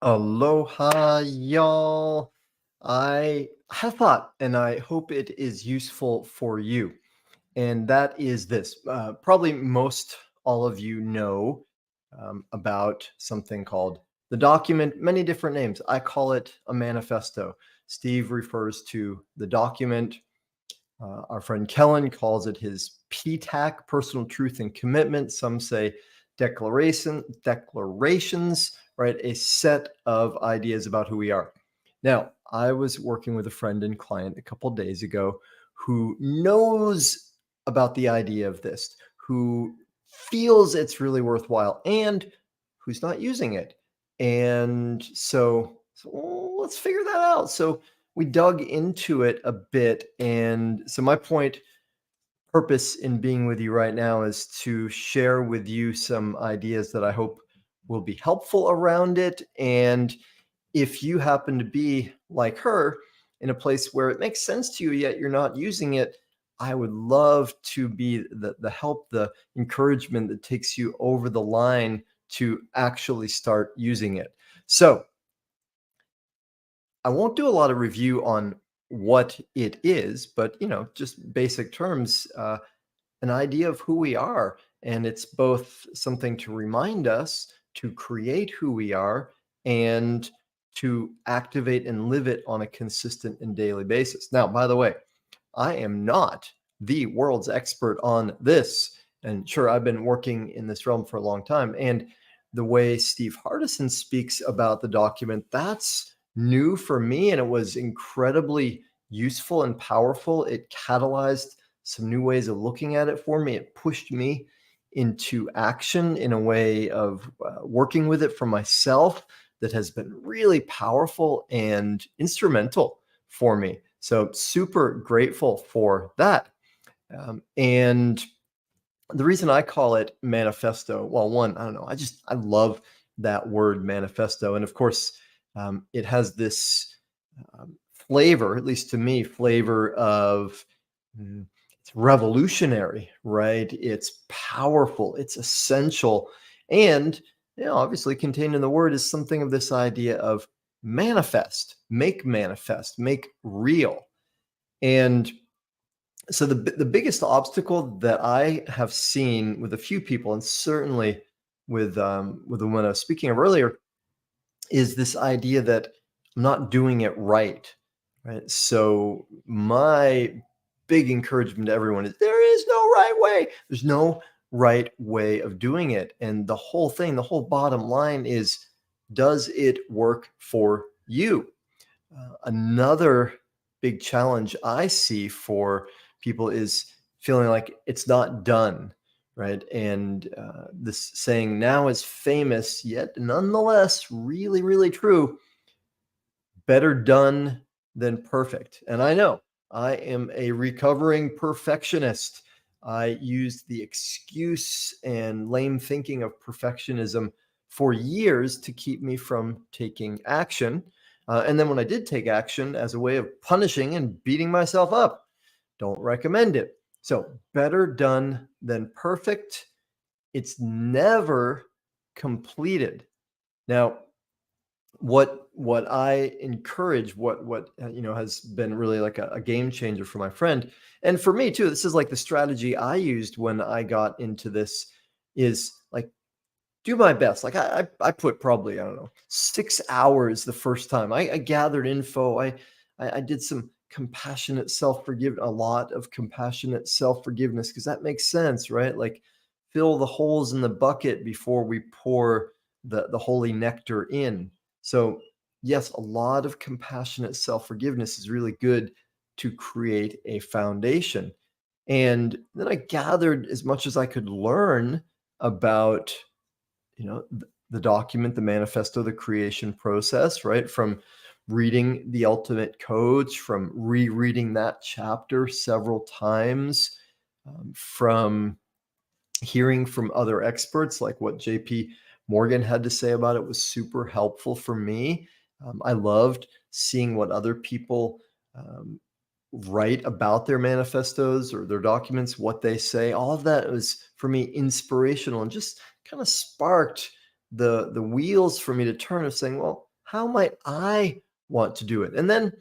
Aloha, y'all. I have thought, and I hope it is useful for you. And that is this. Probably most all of you know about something called the document, many different names. I call it a manifesto. Steve refers to the document. Our friend Kellen calls it his PTAC, personal truth and commitment. Some say declarations, right? A set of ideas about who we are. Now, I was working with a friend and client a couple days ago who knows about the idea of this, who feels it's really worthwhile, and who's not using it. And so let's figure that out. So we dug into it a bit. And so my purpose in being with you right now is to share with you some ideas that I hope will be helpful around it. And if you happen to be like her in a place where it makes sense to you, yet you're not using it, I would love to be the help, the encouragement that takes you over the line to actually start using it. So I won't do a lot of review on what it is, but just basic terms, an idea of who we are. And it's both something to remind us to create who we are and to activate and live it on a consistent and daily basis. Now, by the way, I am not the world's expert on this. And sure, I've been working in this realm for a long time. And the way Steve Hardison speaks about the document, that's new for me. And it was incredibly useful and powerful. It catalyzed some new ways of looking at it for me. It pushed me into action in a way of working with it for myself that has been really powerful and instrumental for me. So super grateful for that. And the reason I call it manifesto, well, one, I don't know, I love that word manifesto. And of course, it has this flavor, at least to me, flavor of it's revolutionary, right? It's powerful, it's essential. And obviously contained in the word is something of this idea of manifest, make real. And so the biggest obstacle that I have seen with a few people, and certainly with the one I was speaking of earlier, is this idea that I'm not doing it right. Right. So my big encouragement to everyone is there is no right way. There's no right way of doing it. And the whole thing, the whole bottom line is, does it work for you? Another big challenge I see for people is feeling like it's not done, right? And this saying now is famous, yet nonetheless really, really true. Better done than perfect. And I know I am a recovering perfectionist. I used the excuse and lame thinking of perfectionism for years to keep me from taking action. And then when I did take action as a way of punishing and beating myself up, don't recommend it. So, better done than perfect. It's never completed. Now, what I encourage, what has been really like a game changer for my friend and for me too. This is like the strategy I used when I got into this is like do my best. Like I put probably, I don't know, 6 hours the first time. I gathered info. I did some compassionate self-forgiveness, a lot of compassionate self-forgiveness, because that makes sense, right? Like fill the holes in the bucket before we pour the holy nectar in. So yes, a lot of compassionate self-forgiveness is really good to create a foundation. And then I gathered as much as I could learn about the document, the manifesto, the creation process, right? From reading the ultimate codes, from rereading that chapter several times, from hearing from other experts, like what JP Morgan had to say about it was super helpful for me. I loved seeing what other people um, write about their manifestos or their documents, what they say. All of that was for me inspirational and just kind of sparked the wheels for me to turn of saying, well, how might I want to do it? And then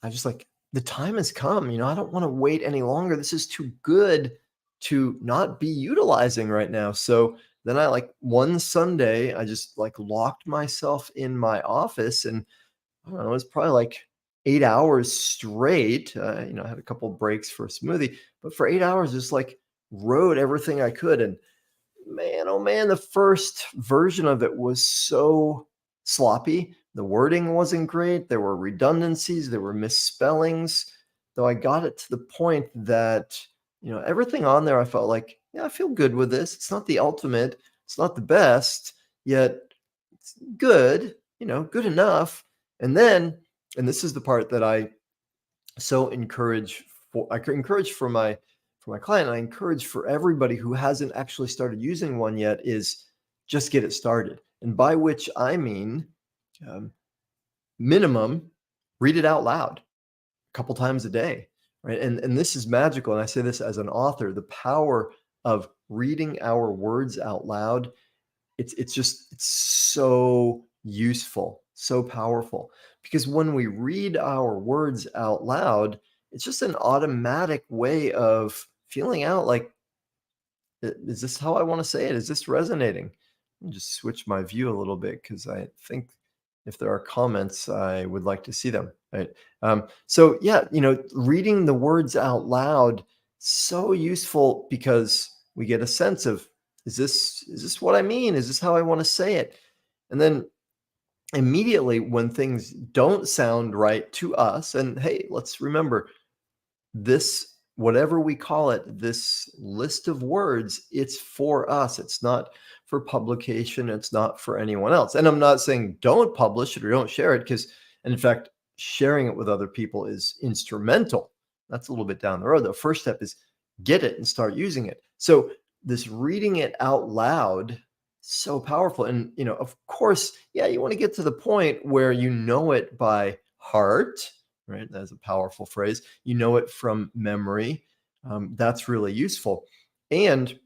I just like, the time has come, I don't want to wait any longer. This is too good to not be utilizing right now. So then I like one Sunday, I just like locked myself in my office and I don't know, it was probably like 8 hours straight. I had a couple breaks for a smoothie, but for 8 hours, just like wrote everything I could. And man, oh man, the first version of it was so sloppy. The wording wasn't great. There were redundancies, there were misspellings. Though I got it to the point that, everything on there, I felt like, yeah, I feel good with this. It's not the ultimate, it's not the best, yet it's good, good enough. And then, and this is the part that so I could encourage for my client, I encourage for everybody who hasn't actually started using one yet is just get it started. And by which I mean, um, minimum, read it out loud a couple times a day, right? And this is magical. And I say this as an author, the power of reading our words out loud, it's so useful, so powerful. Because when we read our words out loud, it's just an automatic way of feeling out like, Is this how I want to say it? Is this resonating?" Let me just switch my view a little bit because I think if there are comments, I would like to see them. Right. So yeah, reading the words out loud, so useful because we get a sense of, is this what I mean? Is this how I want to say it? And then immediately when things don't sound right to us, and hey, let's remember, this, whatever we call it, this list of words, it's for us. It's not for publication. It's not for anyone else. And I'm not saying don't publish it or don't share it, because, and in fact, sharing it with other people is instrumental. That's a little bit down the road. The first step is get it and start using it. So this reading it out loud, so powerful. And, of course, yeah, you want to get to the point where you know it by heart, right? That's a powerful phrase. You know it from memory. That's really useful. And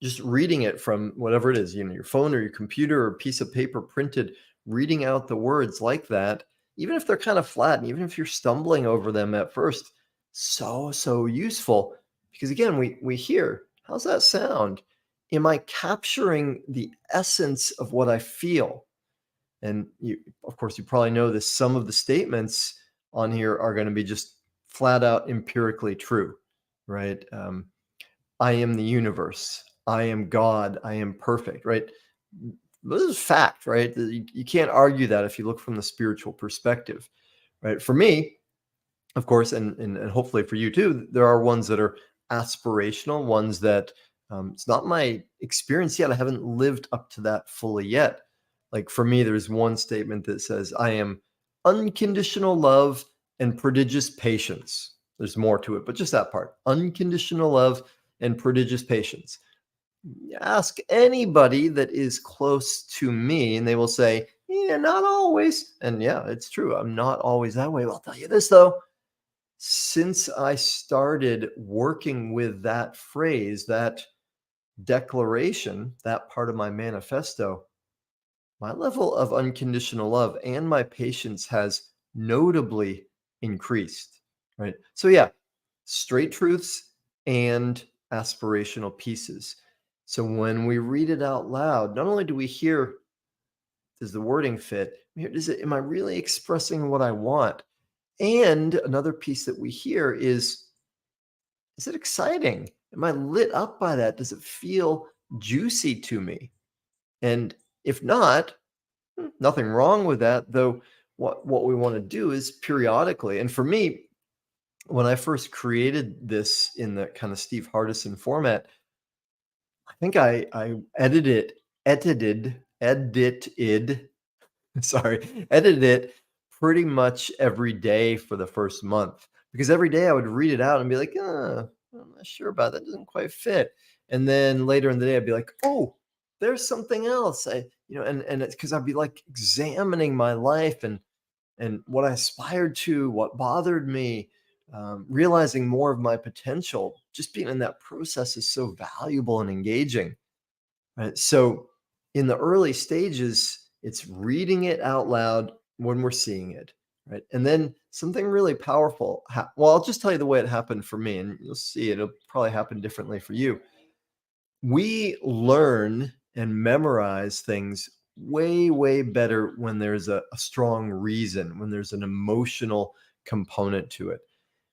just reading it from whatever it is, your phone or your computer or a piece of paper printed, reading out the words like that, even if they're kind of flat, and even if you're stumbling over them at first, so useful. Because again, we hear, how's that sound? Am I capturing the essence of what I feel? And of course, you probably know this. Some of the statements on here are going to be just flat out empirically true, right? I am the universe. I am God. I am perfect, right? This is fact, right? You can't argue that if you look from the spiritual perspective, right? For me, of course, and hopefully for you too, there are ones that are aspirational, ones that it's not my experience yet. I haven't lived up to that fully yet. Like for me, there's one statement that says, I am unconditional love and prodigious patience. There's more to it, but just that part, unconditional love and prodigious patience. Ask anybody that is close to me, and they will say, yeah, not always. And yeah, it's true. I'm not always that way. Well, I'll tell you this though, since I started working with that phrase, that declaration, that part of my manifesto, my level of unconditional love and my patience has notably increased. Right. So, yeah, straight truths and aspirational pieces. So, when we read it out loud, not only do we hear, does the wording fit? Am I really expressing what I want? And another piece that we hear is it exciting? Am I lit up by that? Does it feel juicy to me? And if not, nothing wrong with that. Though what we want to do is periodically, and for me, when I first created this in the kind of Steve Hardison format, I think I edited sorry, edited it pretty much every day for the first month, because every day I would read it out and be like, I'm not sure about that. Doesn't quite fit. And then later in the day, I'd be like, oh, there's something else. And it's because I'd be like examining my life and what I aspired to, what bothered me, realizing more of my potential. Just being in that process is so valuable and engaging. Right. So in the early stages, It's reading it out loud when we're seeing it, right? And then something really powerful. Well, I'll just tell you the way it happened for me, and you'll see it'll probably happen differently for you. We learn and memorize things way, way better when there's a strong reason, when there's an emotional component to it.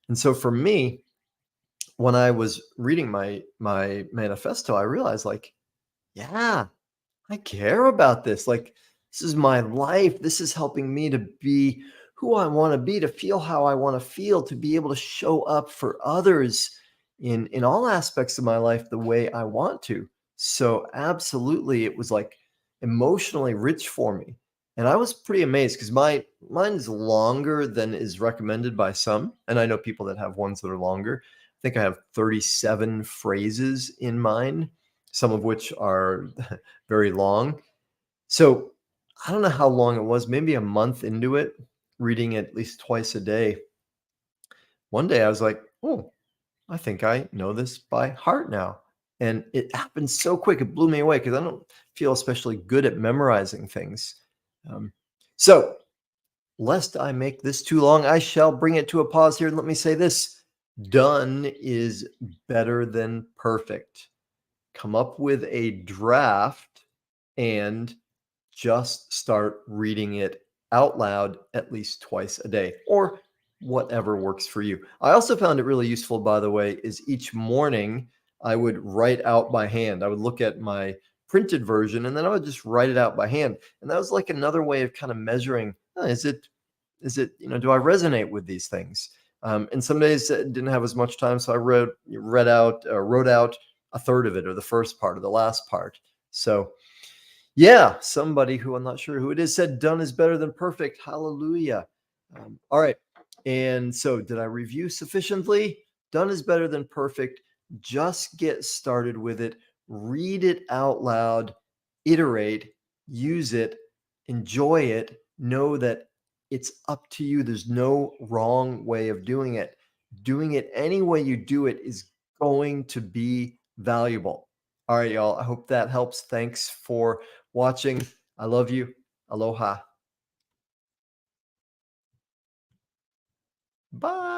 And so for me, when I was reading my manifesto, I realized like, yeah, I care about this. Like, this is my life. This is helping me to be who I want to be, to feel how I want to feel, to be able to show up for others in all aspects of my life the way I want to. So absolutely, it was like emotionally rich for me. And I was pretty amazed because mine's longer than is recommended by some. And I know people that have ones that are longer. I think I have 37 phrases in mine, some of which are very long. So I don't know how long it was, maybe a month into it, reading at least twice a day. One day I was like, oh, I think I know this by heart now. And it happened so quick, it blew me away because I don't feel especially good at memorizing things. Um, so, lest I make this too long, I shall bring it to a pause here. And let me say this: done is better than perfect. Come up with a draft and just start reading it out loud at least twice a day or whatever works for you. I also found it really useful, by the way, is each morning I would write out by hand. I would look at my printed version and then I would just write it out by hand. And that was like another way of kind of measuring, do I resonate with these things? And some days I didn't have as much time, so I wrote out a third of it, or the first part, or the last part. So yeah, somebody who I'm not sure who it is said, "Done is better than perfect." Hallelujah. All right. And so, did I review sufficiently? Done is better than perfect. Just get started with it. Read it out loud. Iterate. Use it. Enjoy it. Know that it's up to you. There's no wrong way of doing it. Doing it any way you do it is going to be valuable. All right, y'all. I hope that helps. Thanks for watching. I love you. Aloha. Bye.